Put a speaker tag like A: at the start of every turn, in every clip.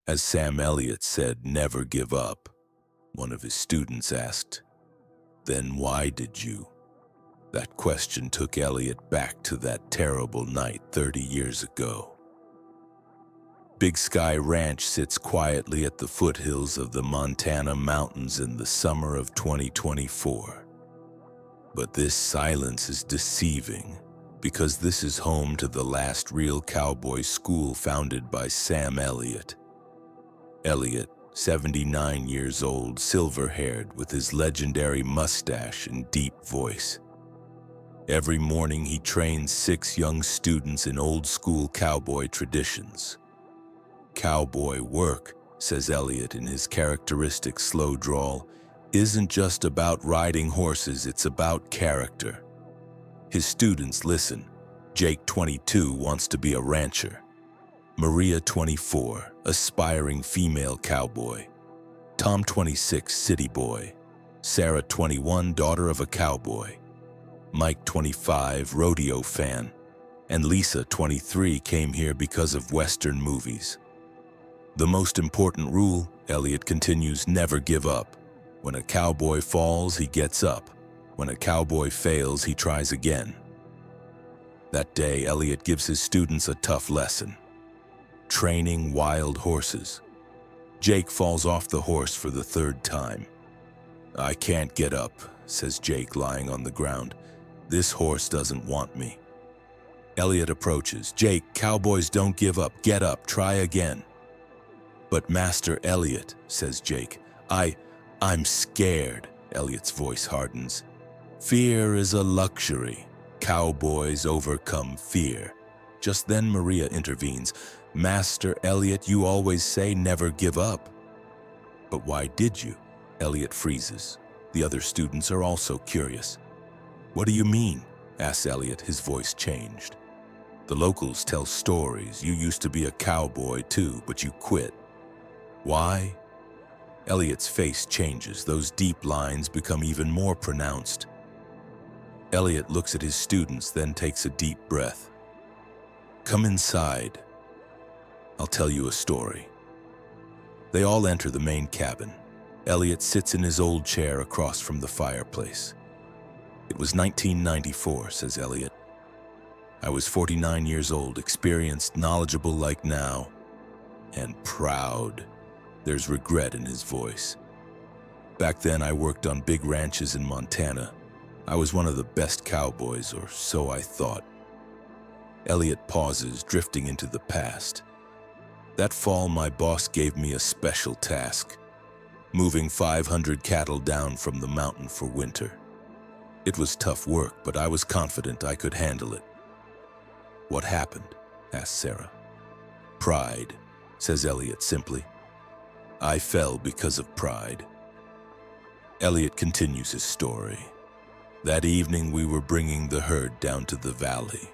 A: As Sam Elliott said, never give up, one of his students asked, "Then why did you?" That question took Elliott back to that terrible night 30 years ago. Big Sky Ranch sits quietly at the foothills of the Montana mountains in the summer of 2024. But this silence is deceiving, because this is home to the last real cowboy school founded by Sam Elliott. Elliott, 79 years old, silver-haired, with his legendary mustache and deep voice. Every morning he trains 6 young students in old-school cowboy traditions. Cowboy work, says Elliott in his characteristic slow drawl, isn't just about riding horses, it's about character. His students listen. Jake, 22, wants to be a rancher. Maria, 24, aspiring female cowboy. Tom, 26, city boy. Sarah, 21, daughter of a cowboy. Mike, 25, rodeo fan. And Lisa, 23, came here because of Western movies. The most important rule, Elliott continues, never give up. When a cowboy falls, he gets up. When a cowboy fails, he tries again. That day, Elliott gives his students a tough lesson. Training wild horses. Jake falls off the horse for the 3rd time. "I can't get up," says Jake, lying on the ground. "This horse doesn't want me." Elliott approaches. "Jake, cowboys don't give up. Get up, try again." "But Master Elliott," says Jake, I'm scared." Elliott's voice hardens. "Fear is a luxury. Cowboys overcome fear." Just then Maria intervenes. "Master Elliott, you always say never give up." "But why did you?" Elliott freezes. The other students are also curious. "What do you mean?" asks Elliott, his voice changed. "The locals tell stories. You used to be a cowboy too, but you quit. Why?" Elliott's face changes. Those deep lines become even more pronounced. Elliott looks at his students, then takes a deep breath. "Come inside. I'll tell you a story." They all enter the main cabin. Elliott sits in his old chair across from the fireplace. "It was 1994, says Elliott. "I was 49 years old, experienced, knowledgeable like now, and proud." There's regret in his voice. "Back then, I worked on big ranches in Montana. I was one of the best cowboys, or so I thought." Elliott pauses, drifting into the past. "That fall, my boss gave me a special task, moving 500 cattle down from the mountain for winter. It was tough work, but I was confident I could handle it." "What happened?" asks Sarah. "Pride," says Elliott simply. "I fell because of pride." Elliott continues his story. "That evening we were bringing the herd down to the valley.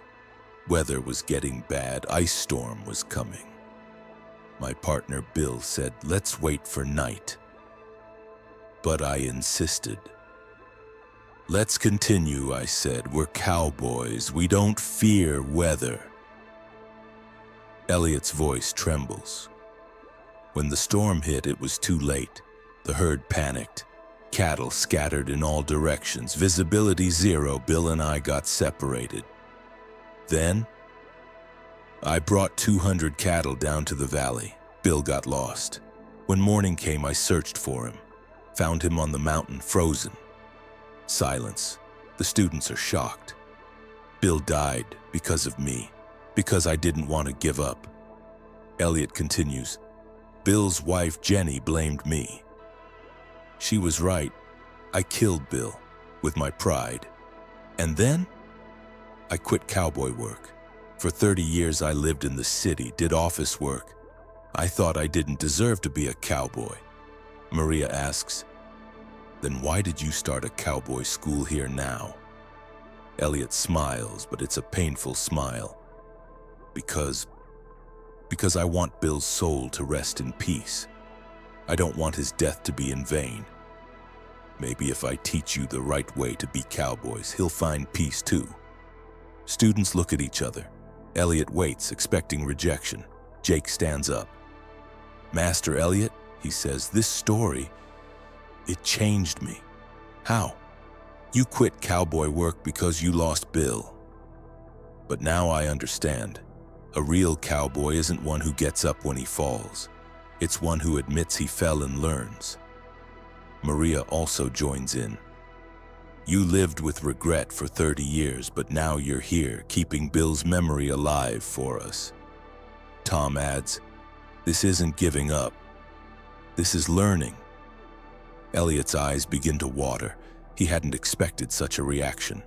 A: Weather was getting bad, ice storm was coming. My partner Bill said, 'Let's wait for night.' But I insisted. 'Let's continue,' I said. 'We're cowboys, we don't fear weather.'" Elliott's voice trembles. "When the storm hit, it was too late. The herd panicked. Cattle scattered in all directions. Visibility zero. Bill and I got separated. Then, I brought 200 cattle down to the valley. Bill got lost. When morning came, I searched for him. Found him on the mountain, frozen." Silence. The students are shocked. "Bill died because of me, because I didn't want to give up." Elliott continues. "Bill's wife, Jenny, blamed me. She was right. I killed Bill with my pride. And then I quit cowboy work. For 30 years I lived in the city, did office work. I thought I didn't deserve to be a cowboy." Maria asks, "Then why did you start a cowboy school here now?" Elliott smiles, but it's a painful smile. Because I want Bill's soul to rest in peace. I don't want his death to be in vain. Maybe if I teach you the right way to be cowboys, he'll find peace too." Students look at each other. Elliott waits, expecting rejection. Jake stands up. Master Elliott, he says, this story, it changed me. How? You quit cowboy work because you lost Bill. But now I understand. A real cowboy isn't one who gets up when he falls. It's one who admits he fell and learns. Maria also joins in. You lived with regret for 30 years, but now you're here, keeping Bill's memory alive for us. Tom adds, this isn't giving up. This is learning. Elliot's eyes begin to water. He hadn't expected such a reaction.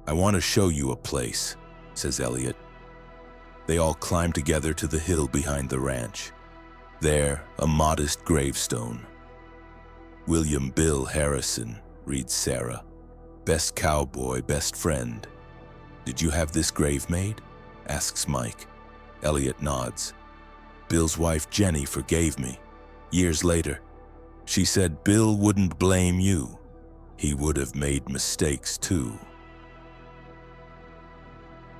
A: I want to show you a place, says Elliott. They all climb together to the hill behind the ranch. There, a modest gravestone. William Bill Harrison, reads Sarah. Best cowboy, best friend. Did you have this grave made? Asks Mike. Elliott nods. Bill's wife Jenny forgave me. Years later, she said Bill wouldn't blame you. He would have made mistakes too.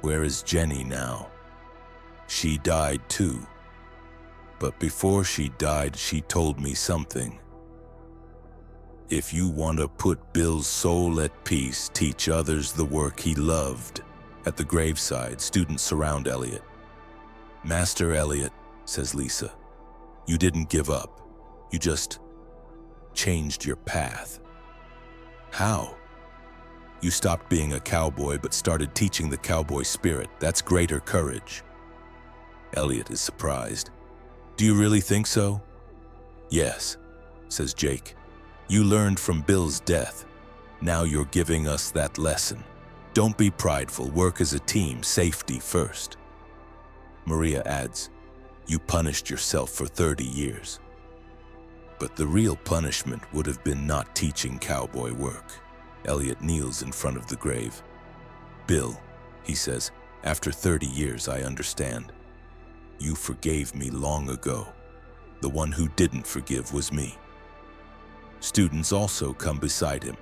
A: Where is Jenny now? She died too. But before she died, she told me something. If you want to put Bill's soul at peace, teach others the work he loved. At the graveside, students surround Elliott. Master Elliott, says Lisa, you didn't give up. You just changed your path. How? You stopped being a cowboy but started teaching the cowboy spirit. That's greater courage. Elliott is surprised. Do you really think so? Yes, says Jake. You learned from Bill's death. Now you're giving us that lesson. Don't be prideful. Work as a team. Safety first. Maria adds, you punished yourself for 30 years. But the real punishment would have been not teaching cowboy work. Elliott kneels in front of the grave. Bill, he says, after 30 years I understand. You forgave me long ago. The one who didn't forgive was me. Students also come beside him.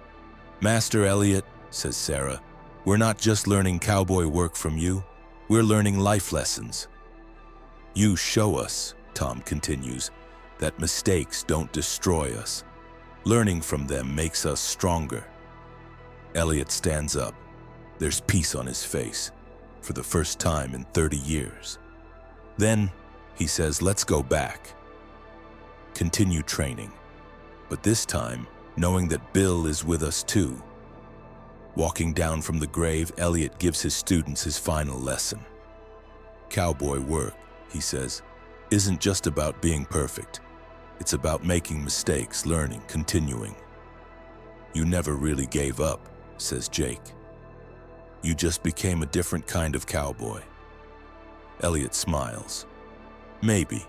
A: Master Elliott, says Sarah, we're not just learning cowboy work from you, we're learning life lessons. You show us, Tom continues, that mistakes don't destroy us. Learning from them makes us stronger. Elliott stands up. There's peace on his face, for the first time in 30 years. Then, he says, let's go back. Continue training, but this time, knowing that Bill is with us too. Walking down from the grave, Elliott gives his students his final lesson. Cowboy work, he says, isn't just about being perfect. It's about making mistakes, learning, continuing. You never really gave up, says Jake. You just became a different kind of cowboy. Elliott smiles. Maybe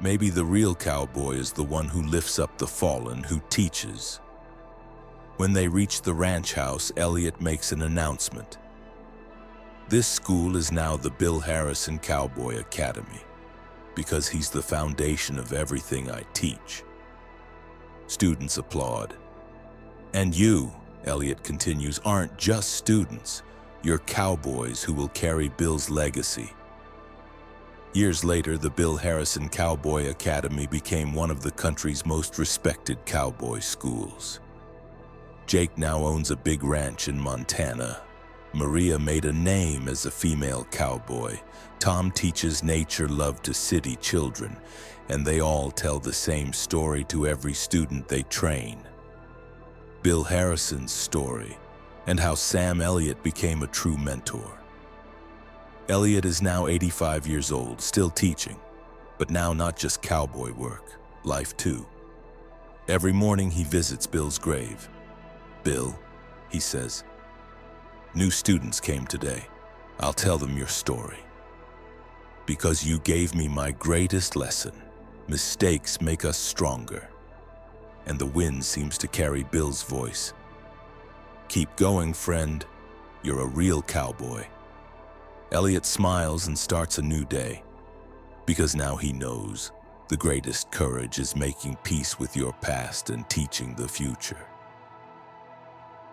A: the real cowboy is the one who lifts up the fallen, who teaches. When they reach the ranch house, Elliott makes an announcement. This school is now the Bill Harrison Cowboy Academy, because he's the foundation of everything I teach. Students applaud. And you, Elliott continues, aren't just students. You're cowboys who will carry Bill's legacy. Years later, the Bill Harrison Cowboy Academy became one of the country's most respected cowboy schools. Jake now owns a big ranch in Montana. Maria made a name as a female cowboy. Tom teaches nature love to city children, and they all tell the same story to every student they train. Bill Harrison's story, and how Sam Elliott became a true mentor. Elliott is now 85 years old, still teaching, but now not just cowboy work, life too. Every morning he visits Bill's grave. Bill, he says, new students came today. I'll tell them your story. Because you gave me my greatest lesson. Mistakes make us stronger. And the wind seems to carry Bill's voice. Keep going, friend. You're a real cowboy. Elliott smiles and starts a new day. Because now he knows the greatest courage is making peace with your past and teaching the future.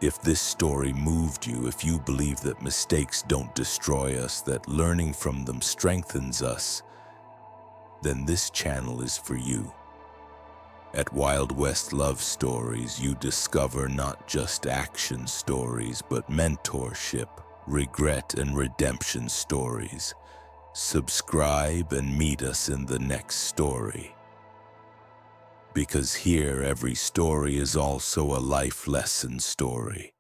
A: If this story moved you, if you believe that mistakes don't destroy us, that learning from them strengthens us, then this channel is for you. At Wild West Love Stories, you discover not just action stories, but mentorship, regret, and redemption stories. Subscribe and meet us in the next story. Because here, every story is also a life lesson story.